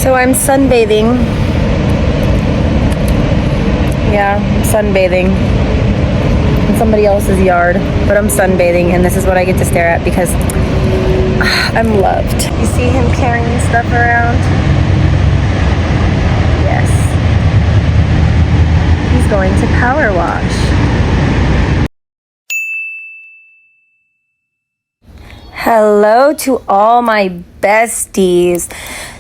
So I'm sunbathing. Yeah, I'm sunbathing in somebody else's yard, but I'm sunbathing, and this is what I get to stare at because I'm loved. You see him carrying stuff around? Yes. He's going to power wash. Hello to all my besties.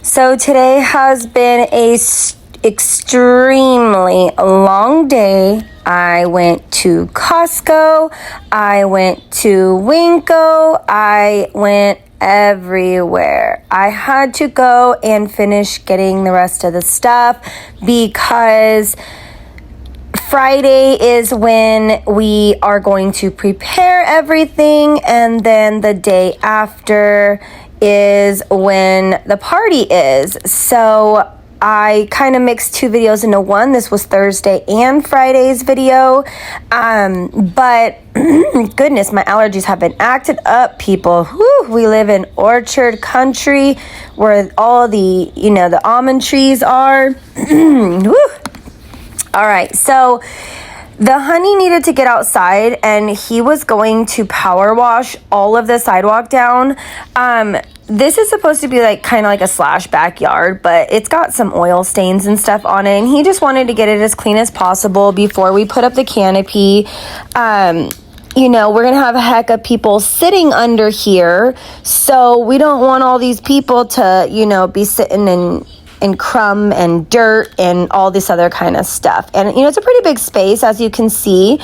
So today has been a extremely long day. I went to Costco, I went to Winco, I went everywhere. I had to go and finish getting the rest of the stuff because Friday is when we are going to prepare everything, and then the day after is when the party is. So I kind of mixed two videos into one. This was Thursday and Friday's video. But goodness, my allergies have been acted up, people. Whew, we live in orchard country where all the, the almond trees are. Whew. All right, so the honey needed to get outside, and he was going to power wash all of the sidewalk down. This is supposed to be kind of like a slash backyard, but it's got some oil stains and stuff on it, and he just wanted to get it as clean as possible before we put up the canopy. We're going to have a heck of people sitting under here, so we don't want all these people to, be sitting in crumb and dirt and all this other kind of stuff. And, it's a pretty big space, as you can see.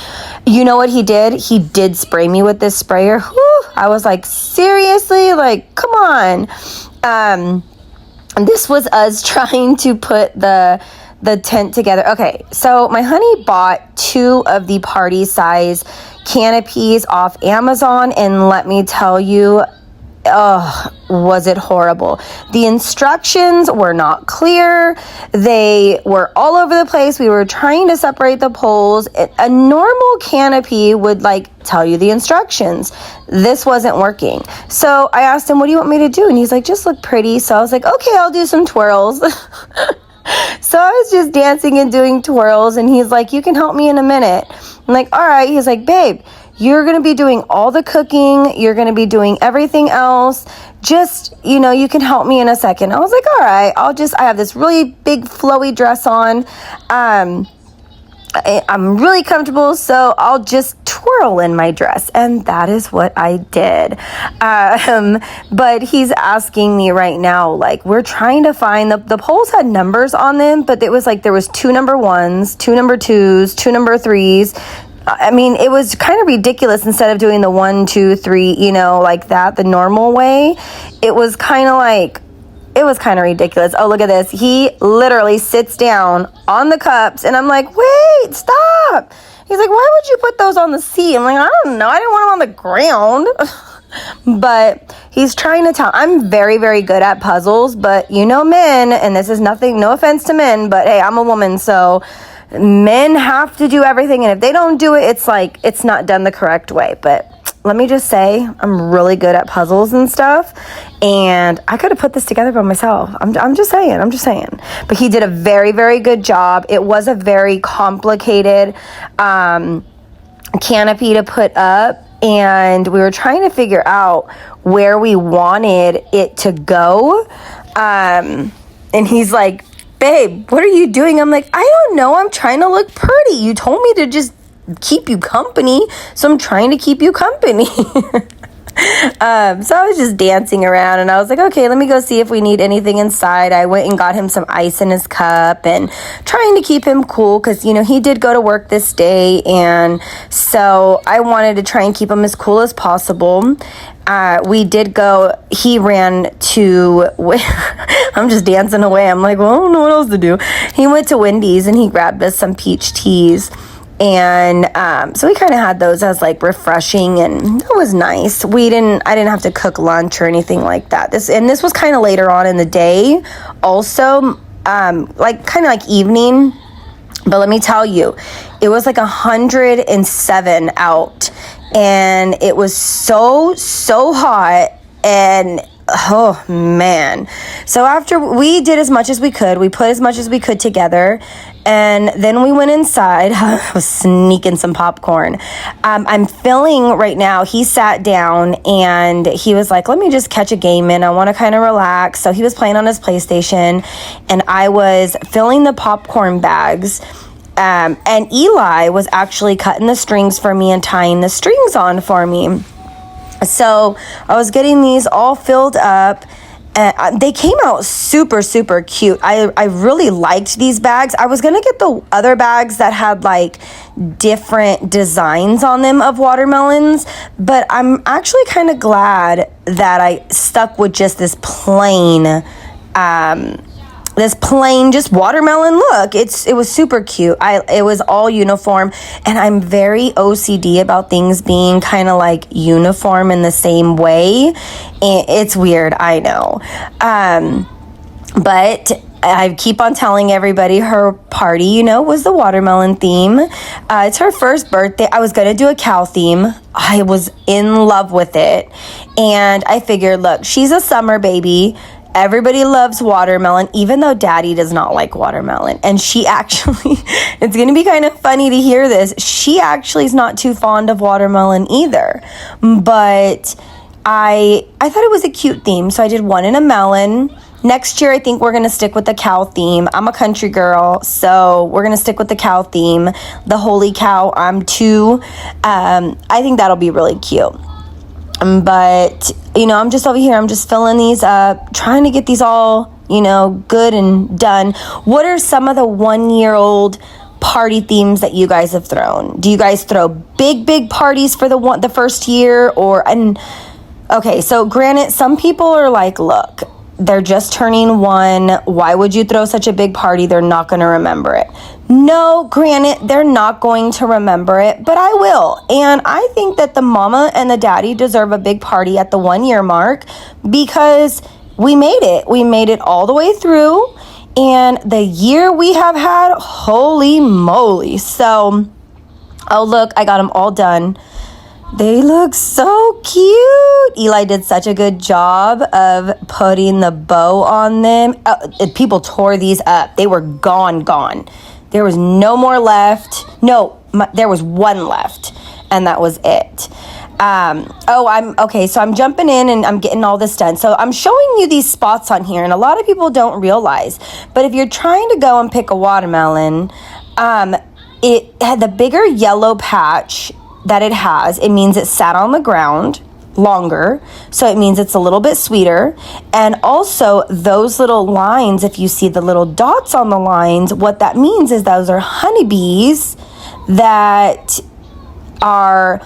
You know what he did? He did spray me with this sprayer. Whew, I was like, seriously? Come on. And this was us trying to put the tent together. Okay, so my honey bought 2 of the party size canopies off Amazon, and let me tell you, was it horrible. The instructions were not clear. They were all over the place. We were trying to separate the poles. A normal canopy would tell you the instructions. This wasn't working. So I asked him, what do you want me to do? And he's like, just look pretty. So I was like, okay, I'll do some twirls. So I was just dancing and doing twirls, and he's like, you can help me in a minute. I'm like, all right. He's like, babe, you're going to be doing all the cooking. You're going to be doing everything else. Just, you can help me in a second. I was like, all right, I have this really big flowy dress on. I'm really comfortable, so I'll just twirl in my dress. And that is what I did. But he's asking me right now, we're trying to find the poles had numbers on them, but it was there was 2 number 1s, 2 number 2s, 2 number 3s. I mean, it was kind of ridiculous. Instead of doing the 1, 2, 3, the normal way, it was kind of ridiculous. Oh, look at this. He literally sits down on the cups, and I'm like, wait, stop. He's like, why would you put those on the seat? I'm like, I don't know. I didn't want them on the ground. But he's trying to tell. I'm very, very good at puzzles, but men, and this is nothing, no offense to men, but hey, I'm a woman, so men have to do everything, and if they don't do it, it's not done the correct way. But let me just say, I'm really good at puzzles and stuff, and I could have put this together by myself. I'm just saying. But he did a very, very good job. It was a very complicated canopy to put up, and we were trying to figure out where we wanted it to go. And he's like, babe, what are you doing? I'm like, I don't know. I'm trying to look pretty. You told me to just keep you company, so I'm trying to keep you company. So I was just dancing around, and I was like, okay, let me go see if we need anything inside. I went and got him some ice in his cup, and trying to keep him cool because, he did go to work this day, and so I wanted to try and keep him as cool as possible. We did go, he ran to, I'm just dancing away. I'm like, well, I don't know what else to do. He went to Wendy's, and he grabbed us some peach teas. And so we kind of had those as refreshing, and it was nice. I didn't have to cook lunch or anything like that. This was kind of later on in the day also, kind of evening. But let me tell you, it was 107 out, and it was so hot, and oh man. So after we did as much as we could, we put as much as we could together, and then we went inside. I was sneaking some popcorn. I'm filling right now. He sat down and he was like, let me just catch a game in. I want to kind of relax. So he was playing on his PlayStation, and I was filling the popcorn bags. And Eli was actually cutting the strings for me and tying the strings on for me. So I was getting these all filled up. They came out super, super cute. I really liked these bags. I was going to get the other bags that had like different designs on them of watermelons, but I'm actually kind of glad that I stuck with just this plain just watermelon look. It was super cute. It was all uniform, and I'm very OCD about things being kind of like uniform in the same way. It's weird, I know. But I keep on telling everybody her party, was the watermelon theme. It's her first birthday. I was going to do a cow theme. I was in love with it. And I figured, look, she's a summer baby. Everybody loves watermelon, even though Daddy does not like watermelon. And she actually, it's going to be kind of funny to hear this. She actually is not too fond of watermelon either. But I thought it was a cute theme, so I did one in a melon. Next year, I think we're going to stick with the cow theme. I'm a country girl, so we're going to stick with the cow theme. The holy cow, I'm too. I think that'll be really cute. But, I'm just over here. I'm just filling these up, trying to get these all, good and done. What are some of the 1-year-old party themes that you guys have thrown? Do you guys throw big parties for the first year? Okay, so granted, some people are like, look, they're just turning 1. Why would you throw such a big party? They're not going to remember it. No, granted, they're not going to remember it, but I will. And I think that the mama and the daddy deserve a big party at the 1-year mark because we made it. We made it all the way through. And the year we have had, holy moly. So, oh, look, I got them all done. They look so cute. Eli did such a good job of putting the bow on them. People tore these up. They were gone. There was no more left. No, there was one left, and that was it. So I'm jumping in and I'm getting all this done. So I'm showing you these spots on here, and a lot of people don't realize. But if you're trying to go and pick a watermelon, it had the bigger yellow patch that it has. It means it sat on the ground longer, so it means it's a little bit sweeter. And also those little lines, if you see the little dots on the lines, what that means is those are honeybees that are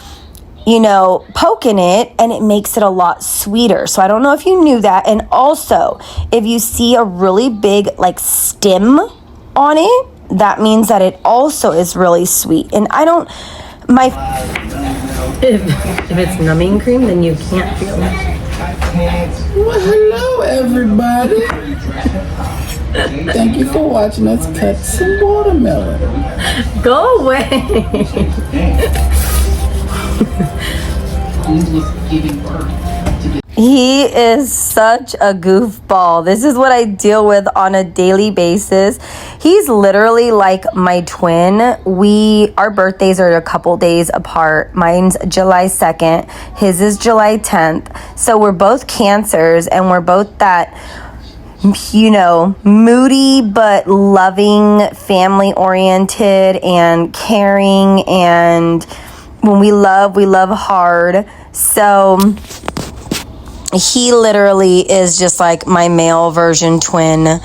poking it, and it makes it a lot sweeter. So I don't know if you knew that. And also, if you see a really big stem on it, that means that it also is really sweet. And if it's numbing cream, then you can't feel it. Well, hello everybody. Thank you for watching us cut some watermelon. Go away. He is such a goofball. This is what I deal with on a daily basis. He's literally like my twin. Our birthdays are a couple days apart. Mine's July 2nd. His is July 10th. So we're both Cancers, and we're both that, moody but loving, family-oriented and caring. And when we love hard. So he literally is just like my male version twin.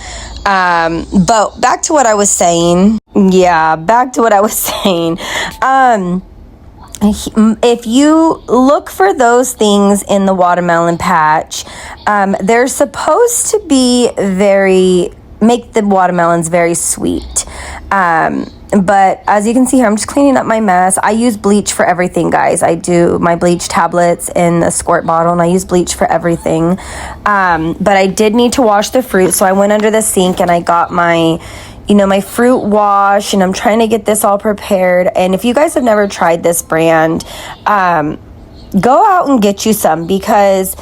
But back to what I was saying. If you look for those things in the watermelon patch, they're supposed to be make the watermelons very sweet. But as you can see here, I'm just cleaning up my mess. I use bleach for everything, guys. I do my bleach tablets in the squirt bottle, and I use bleach for everything. But I did need to wash the fruit, so I went under the sink and I got my fruit wash, and I'm trying to get this all prepared. And if you guys have never tried this brand, go out and get you some, because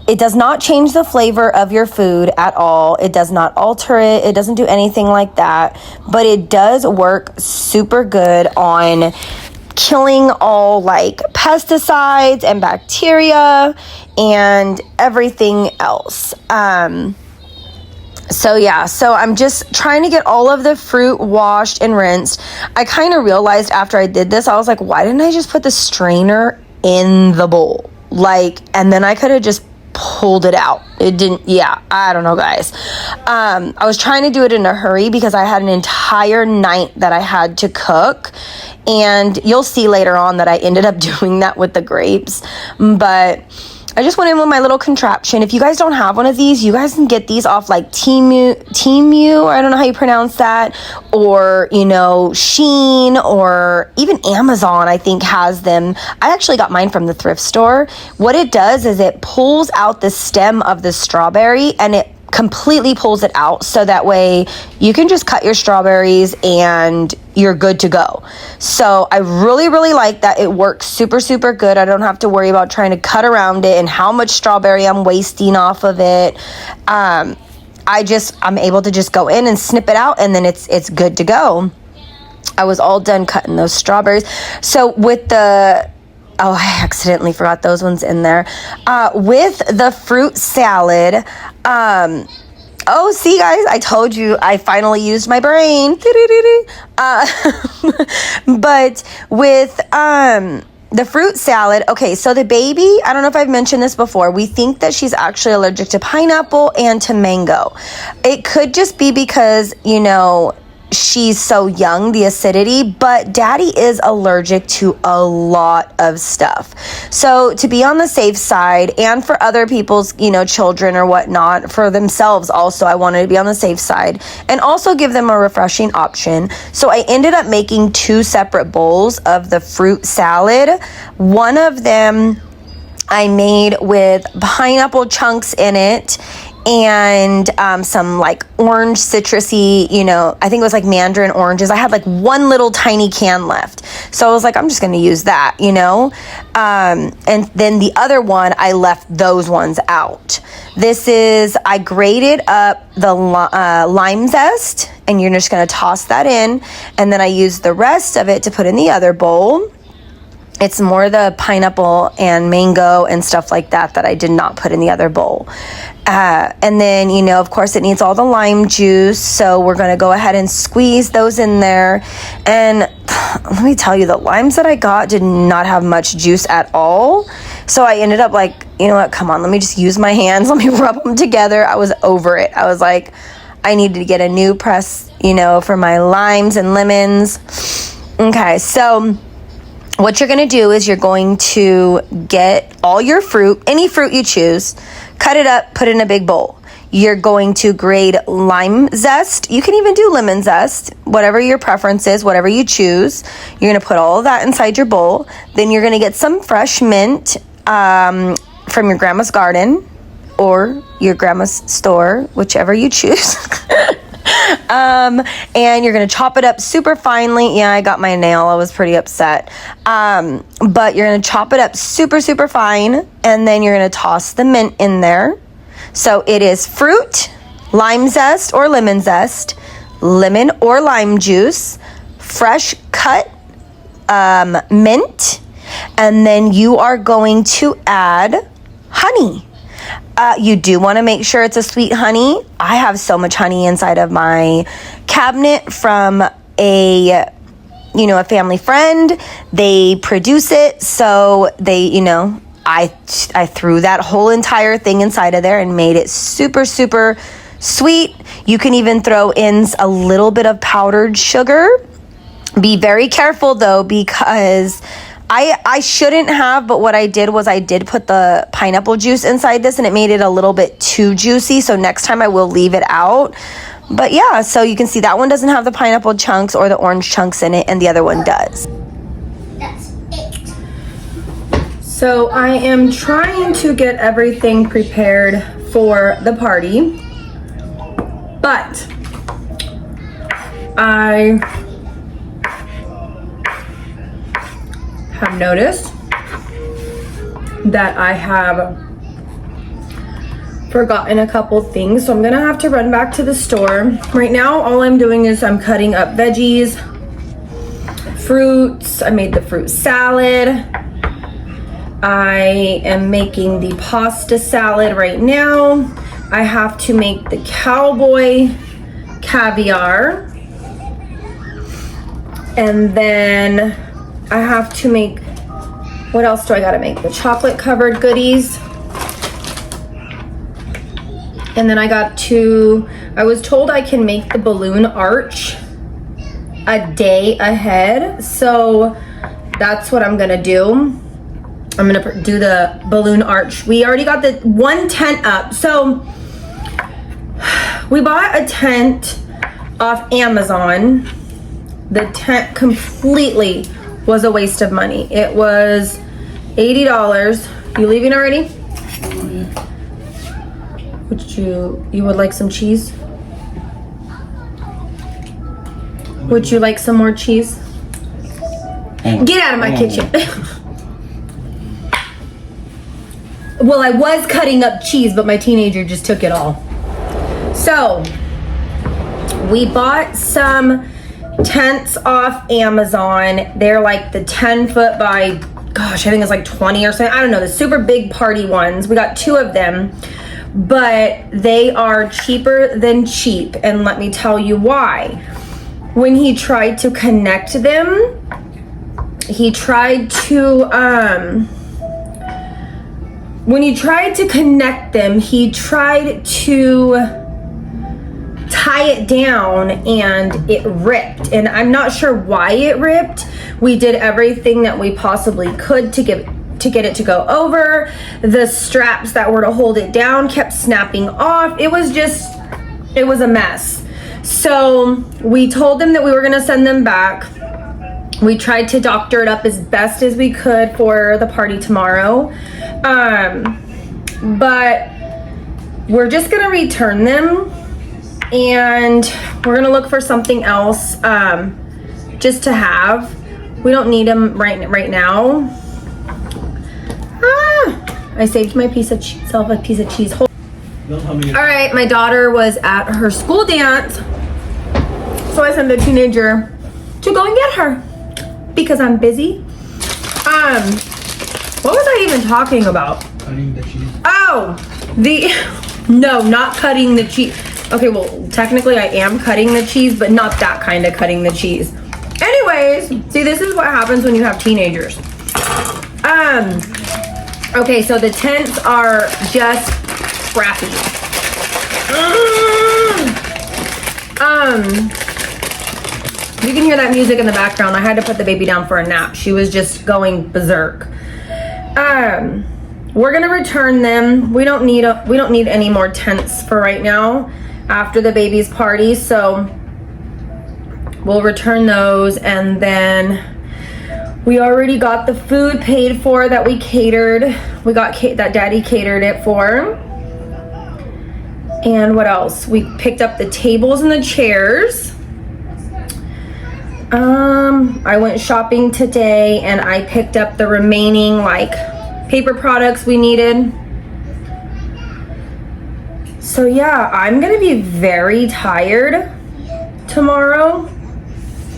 It does not change the flavor of your food at all. It does not alter it. It doesn't do anything like that. But it does work super good on killing all like pesticides and bacteria and everything else. So yeah, so I'm just trying to get all of the fruit washed and rinsed. I kind of realized after I did this, I was like, why didn't I just put the strainer in the bowl? Like, and then I could have just pulled it out. It didn't, yeah, I don't know, guys. I was trying to do it in a hurry because I had an entire night that I had to cook, and you'll see later on that I ended up doing that with the grapes. But I just went in with my little contraption. If you guys don't have one of these, you guys can get these off like Temu, I don't know how you pronounce that, or, you know, Shein, or even Amazon, I think, has them. I actually got mine from the thrift store. What it does is it pulls out the stem of the strawberry, and it completely pulls it out, so that way you can just cut your strawberries and you're good to go. So I really, really like that. It works super, super good. I don't have to worry about trying to cut around it and how much strawberry I'm wasting off of it. I'm able to just go in and snip it out, and then it's good to go. I was all done cutting those strawberries. So with the, oh, I accidentally forgot those ones in there. With the fruit salad, oh, see, guys, I told you I finally used my brain. But with the fruit salad, okay, so the baby, I don't know if I've mentioned this before, we think that she's actually allergic to pineapple and to mango. It could just be because, you know, she's so young, the acidity, but daddy is allergic to a lot of stuff. So to be on the safe side, and for other people's, you know, children or whatnot, for themselves also, I wanted to be on the safe side and also give them a refreshing option. So I ended up making 2 separate bowls of the fruit salad. One of them I made with pineapple chunks in it, and some like orange citrusy, you know, I think it was like mandarin oranges. I had like one little tiny can left, so I was like, I'm just going to use that, you know. And then the other one, I left those ones out. This is, I grated up the lime zest, and you're just going to toss that in, and then I used the rest of it to put in the other bowl. It's more the pineapple and mango and stuff like that I did not put in the other bowl. And then, you know, of course, it needs all the lime juice. So we're going to go ahead and squeeze those in there. And let me tell you, the limes that I got did not have much juice at all. So I ended up like, you know what, come on, let me just use my hands. Let me rub them together. I was over it. I was like, I needed to get a new press, you know, for my limes and lemons. Okay, so what you're going to do is you're going to get all your fruit, any fruit you choose, cut it up, put it in a big bowl. You're going to grate lime zest. You can even do lemon zest, whatever your preference is, whatever you choose. You're going to put all of that inside your bowl. Then you're going to get some fresh mint from your grandma's garden or your grandma's store, whichever you choose. And you're going to chop it up super finely. Yeah, I got my nail. I was pretty upset. But you're going to chop it up super, super fine. And then you're going to toss the mint in there. So it is fruit, lime zest or lemon zest, lemon or lime juice, fresh cut mint. And then you are going to add honey. You do want to make sure it's a sweet honey. I have so much honey inside of my cabinet from a family friend. They produce it, so they, you know, I threw that whole entire thing inside of there and made it super, super sweet. You can even throw in a little bit of powdered sugar. Be very careful though, because I shouldn't have, but what I did was I did put the pineapple juice inside this and it made it a little bit too juicy. So next time I will leave it out. But yeah, so you can see that one doesn't have the pineapple chunks or the orange chunks in it, and the other one does. That's it. So I am trying to get everything prepared for the party, but I have noticed that I have forgotten a couple things, so I'm gonna have to run back to the store. Right now, all I'm doing is I'm cutting up veggies, fruits. I made the fruit salad. I am making the pasta salad right now. I have to make the cowboy caviar. And then I have to make, what else do I gotta make? The chocolate covered goodies. And then I was told I can make the balloon arch a day ahead. So that's what I'm gonna do. I'm gonna do the balloon arch. We already got the one tent up. So we bought a tent off Amazon. The tent completely was a waste of money. It was $80. You leaving already? You would like some cheese? Would you like some more cheese? Get out of my kitchen. Well, I was cutting up cheese, but my teenager just took it all. So, we bought some tents off Amazon. They're like the 10-foot by, gosh, I think it's like 20 or something. I don't know, the super big party ones. We got 2 of them, but they are cheaper than cheap. And let me tell you why. When he tried to connect them, he tried to tie it down and it ripped, and I'm not sure why it ripped. We did everything that we possibly could to get it to go over. The straps that were to hold it down kept snapping off. It was a mess. So we told them that we were gonna send them back. We tried to doctor it up as best as we could for the party tomorrow. But we're just gonna return them, and we're gonna look for something else just to have. We don't need them right now. I saved my piece of cheese. All right, my daughter was at her school dance, so I sent the teenager to go and get her because I'm busy. What was I even talking about? Cutting the cheese. Oh, no, not cutting the cheese. Okay, well, technically I am cutting the cheese, but not that kind of cutting the cheese. Anyways, see, this is what happens when you have teenagers. Okay, so the tents are just crappy. You can hear that music in the background. I had to put the baby down for a nap. She was just going berserk. We're gonna return them. We don't need any more tents for right now after the baby's party, so we'll return those. And then we already got the food paid for that we catered. We got that Daddy catered it for. And what else? We picked up the tables and the chairs. I went shopping today and I picked up the remaining paper products we needed. So yeah, I'm gonna be very tired tomorrow.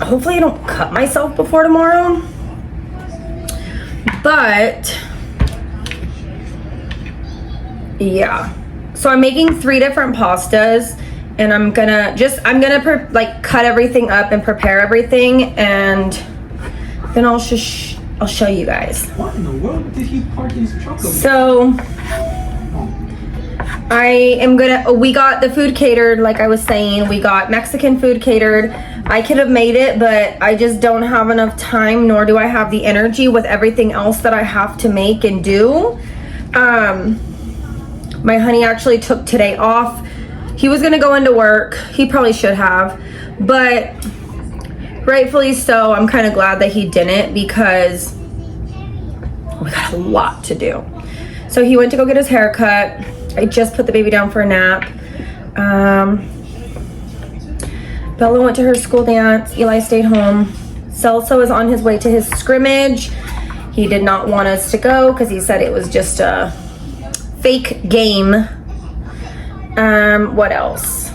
Hopefully I don't cut myself before tomorrow. But yeah, so I'm making 3 different pastas, and I'm gonna cut everything up and prepare everything, and then I'll show you guys. What in the world did he park his truck over? So we got the food catered, like I was saying. We got Mexican food catered. I could have made it, but I just don't have enough time, nor do I have the energy with everything else that I have to make and do. My honey actually took today off. He was gonna go into work. He probably should have, but rightfully so. I'm kind of glad that he didn't, because we got a lot to do. So he went to go get his hair cut. I just put the baby down for a nap. Bella went to her school dance. Eli stayed home. Celso is on his way to his scrimmage. He did not want us to go because he said it was just a fake game. What else?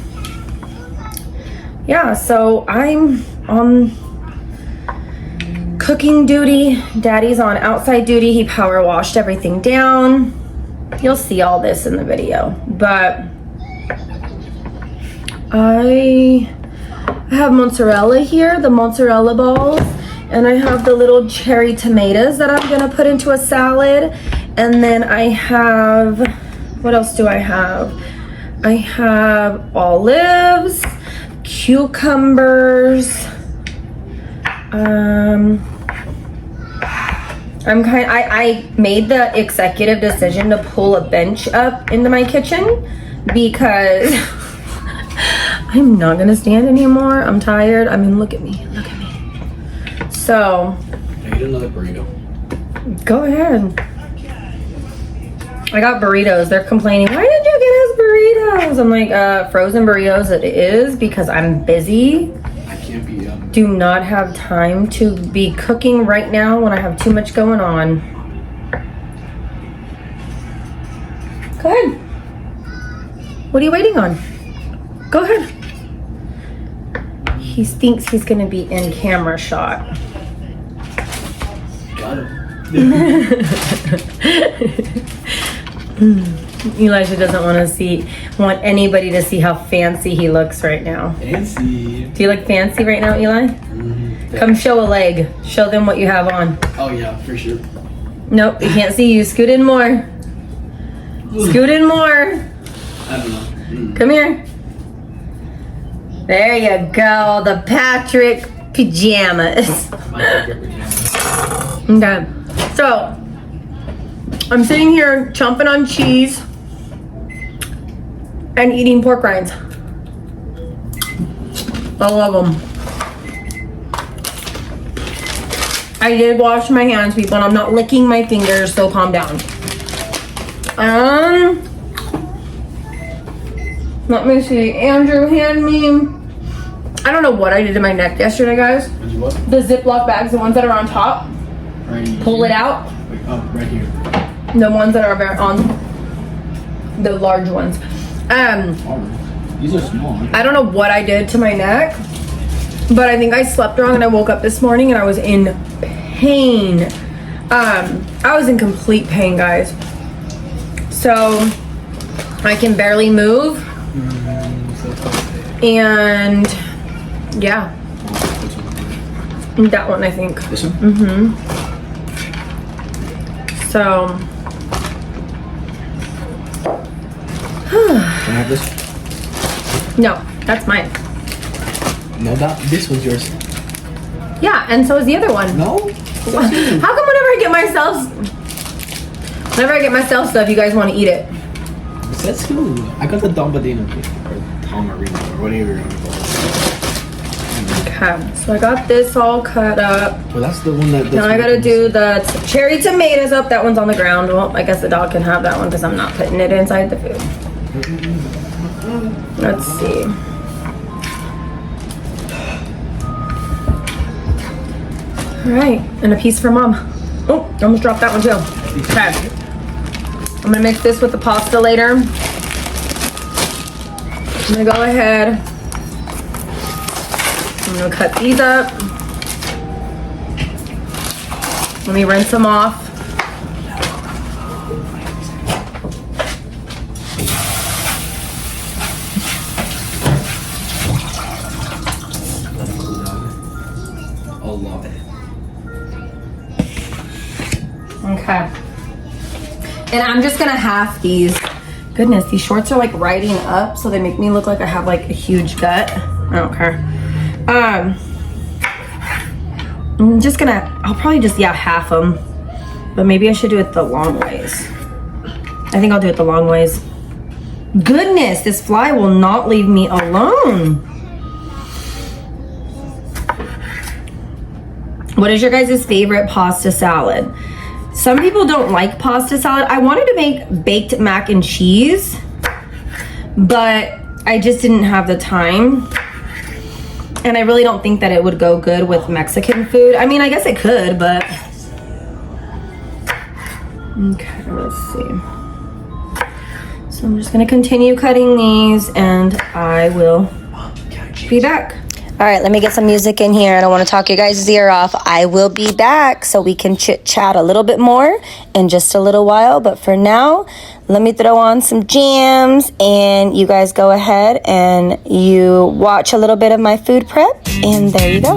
Yeah, so I'm on cooking duty. Daddy's on outside duty. He power washed everything down. You'll see all this in the video, but I have mozzarella here, the mozzarella balls, and I have the little cherry tomatoes that I'm gonna put into a salad. And then I have, what else do I have? I have olives, cucumbers. I made the executive decision to pull a bench up into my kitchen because I'm not gonna stand anymore. I'm tired. I mean, look at me. So, I eat another burrito. go ahead. I got burritos. They're complaining, why did you get us burritos? I'm like, frozen burritos it is because I'm busy. I can't be Do not have time to be cooking right now when I have too much going on. Go ahead. What are you waiting on? Go ahead. He thinks he's gonna be in camera shot. got it. Elijah doesn't want anybody to see how fancy he looks right now. Fancy. Do you look fancy right now, Eli? Mm-hmm. Come show a leg. Show them what you have on. Oh yeah, for sure. Nope, you can't see you. Scoot in more. Scoot in more. I don't know. Come here. There you go. The Patrick pajamas. My favorite pajamas. Okay. So, I'm sitting here chomping on cheese and eating pork rinds. I love them. I did wash my hands, people, and I'm not licking my fingers, so calm down. Let me see. Andrew handed me, I don't know what I did to my neck yesterday, guys. Did you what? The Ziploc bags, the ones that are on top. Right here. Pull it out. Wait, oh, right here. The ones that are on the large ones. Oh, these are small. I don't know what I did to my neck, but I think I slept wrong and I woke up this morning and I was in pain. I was in complete pain, guys. So I can barely move. And yeah, that one I think. This one? Mm-hmm. So. Can I have this? No, that's mine. No, this one's yours. Yeah, and so is the other one. No? How come whenever I get myself stuff, you guys want to eat it? That's cool. I got the Don Badino cake, or Tom Marino, or whatever you want to call it. Okay, so I got this all cut up. Well, that's the one that. Now I gotta do the cherry tomatoes up. That one's on the ground. Well, I guess the dog can have that one because I'm not putting it inside the food. Let's see. All right, and a piece for mom. Oh, almost dropped that one too. Okay, I'm gonna mix this with the pasta later. I'm gonna go ahead. I'm gonna cut these up. Let me rinse them off. I'll love it. Okay. And I'm just gonna half these. Goodness, these shorts are like riding up, so they make me look like I have like a huge gut. I don't care. I'm just gonna, I'll probably just, half them. But maybe I should do it the long ways. I think I'll do it the long ways. Goodness, this fly will not leave me alone. What is your guys' favorite pasta salad? Some people don't like pasta salad. I wanted to make baked mac and cheese, but I just didn't have the time. And I really don't think that it would go good with Mexican food. I mean, I guess it could, but. Okay, let's see. So I'm just gonna continue cutting these and I will be back. All right, let me get some music in here. I don't want to talk your guys' ear off. I will be back so we can chit chat a little bit more in just a little while. But for now, let me throw on some jams and you guys go ahead and you watch a little bit of my food prep. And there you go.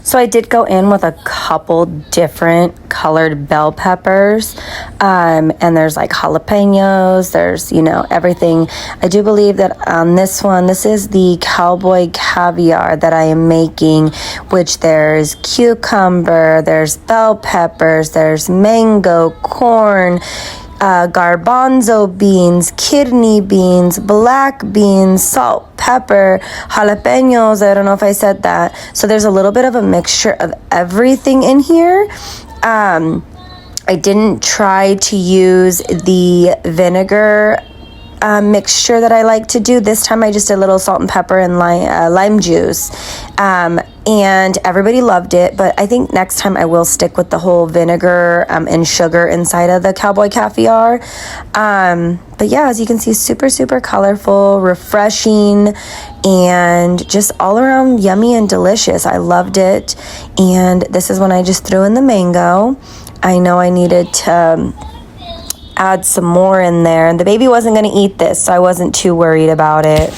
So I did go in with a couple different colored bell peppers, and there's like jalapenos, there's, you know, everything. I do believe that on this one, this is the cowboy caviar that I am making, which there's cucumber, there's bell peppers, there's mango, corn, garbanzo beans, kidney beans, black beans, salt, pepper, jalapenos. I don't know if I said that. So there's a little bit of a mixture of everything in here. I didn't try to use the vinegar mixture that I like to do. This time I just did a little salt and pepper and lime juice. and everybody loved it. But I think next time I will stick with the whole vinegar and sugar inside of the Cowboy Caviar. But yeah, as you can see, super, super colorful, refreshing, and just all around yummy and delicious. I loved it. And this is when I just threw in the mango. I know I needed to add some more in there, and the baby wasn't going to eat this, so I wasn't too worried about it.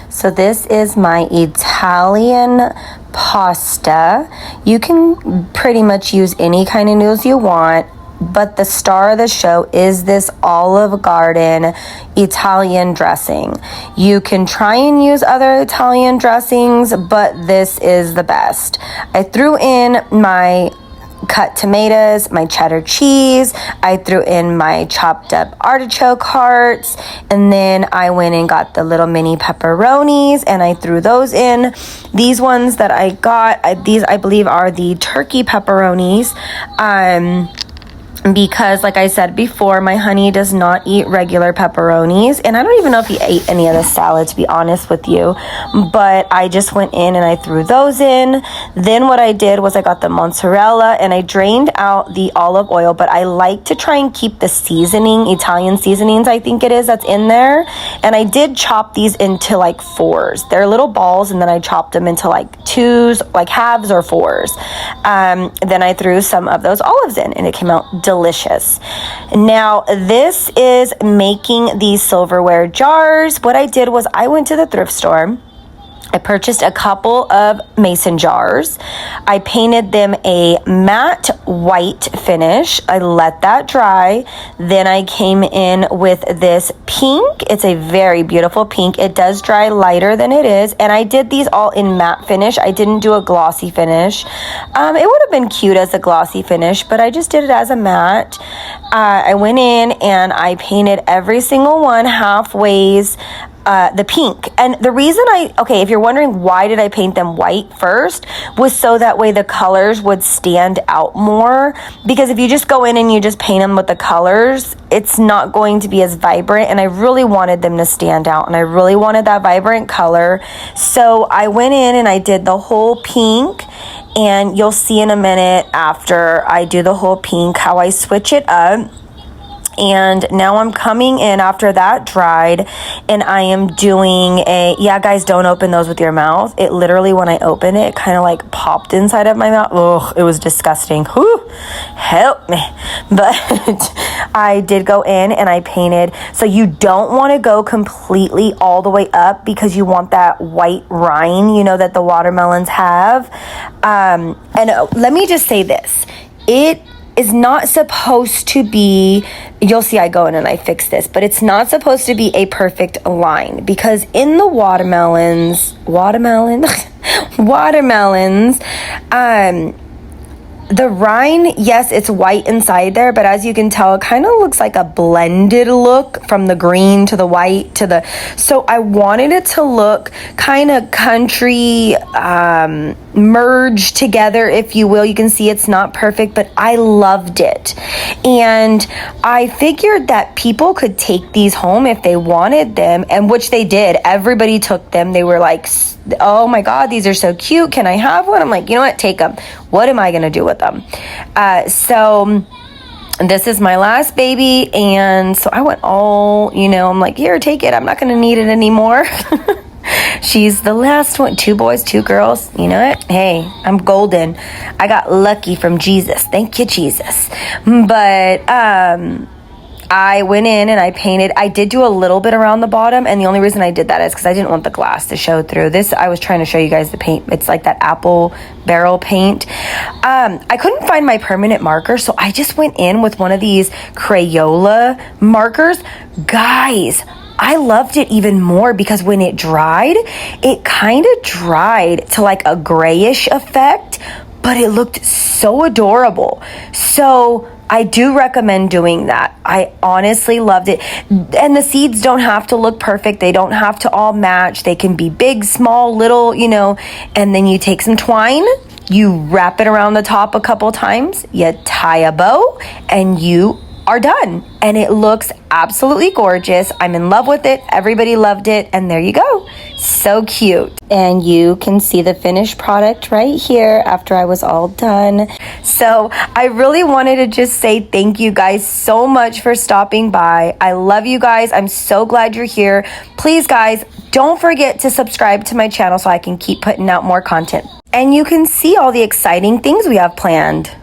So this is my Italian pasta. You can pretty much use any kind of noodles you want, but the star of the show is this Olive Garden Italian dressing. You can try and use other Italian dressings, but this is the best. I threw in my cut tomatoes, my cheddar cheese, I threw in my chopped up artichoke hearts, and then I went and got the little mini pepperonis and I threw those in. These ones that I got, these I believe are the turkey pepperonis. Because like I said before, my honey does not eat regular pepperonis, and I don't even know if he ate any of the salad, to be honest with you, but I just went in and I threw those in. Then what I did was I got the mozzarella and I drained out the olive oil, but I like to try and keep the seasoning, Italian seasonings I think it is, that's in there, and I did chop these into like fours. They're little balls, and then I chopped them into like twos, like halves or fours. Then I threw some of those olives in and it came out delicious. Now this is making these silverware jars. What I did was I went to the thrift store. I purchased a couple of mason jars. I painted them a matte white finish. I let that dry. Then I came in with this pink. It's a very beautiful pink. It does dry lighter than it is. And I did these all in matte finish. I didn't do a glossy finish. It would have been cute as a glossy finish, but I just did it as a matte. I went in and I painted every single one halfways the pink. And the reason if you're wondering why did I paint them white first, was so that way the colors would stand out more. Because if you just go in and you just paint them with the colors, it's not going to be as vibrant, and I really wanted them to stand out, and I really wanted that vibrant color. So I went in and I did the whole pink, and you'll see in a minute after I do the whole pink how I switch it up. And now I'm coming in after that dried, and I am doing guys, don't open those with your mouth. It literally, when I opened it, kind of like popped inside of my mouth. Oh, it was disgusting. Whew, help me. But I did go in and I painted. So you don't want to go completely all the way up, because you want that white rind, that the watermelons have. And let me just say this. It is not supposed to be, you'll see I go in and I fix this, but it's not supposed to be a perfect line, because in the watermelons, the rind, yes, it's white inside there, but as you can tell, it kind of looks like a blended look from the green to the white to the, so I wanted it to look kind of country, merged together, if you will. You can see it's not perfect, but I loved it. And I figured that people could take these home if they wanted them, and which they did. Everybody took them. They were like, oh my God, these are so cute. Can I have one? I'm like, you know what? Take them. What am I going to do with them? So this is my last baby. And so I went all, I'm like, here, take it. I'm not going to need it anymore. She's the last one. 2 boys, 2 girls. You know what? Hey, I'm golden. I got lucky from Jesus. Thank you, Jesus. But I went in and I painted. I did do a little bit around the bottom, and the only reason I did that is because I didn't want the glass to show through. This, I was trying to show you guys the paint. It's like that apple barrel paint. I couldn't find my permanent marker, so I just went in with one of these Crayola markers. Guys, I loved it even more because when it dried, it kind of dried to like a grayish effect, but it looked so adorable. So I do recommend doing that. I honestly loved it. And the seeds don't have to look perfect. They don't have to all match. They can be big, small, little, and then you take some twine, you wrap it around the top a couple times, you tie a bow, and you are done. And it looks absolutely gorgeous. I'm in love with it. Everybody loved it. And there you go. So cute. And you can see the finished product right here after I was all done. So I really wanted to just say thank you guys so much for stopping by. I love you guys. I'm so glad you're here. Please, guys, don't forget to subscribe to my channel so I can keep putting out more content. And you can see all the exciting things we have planned.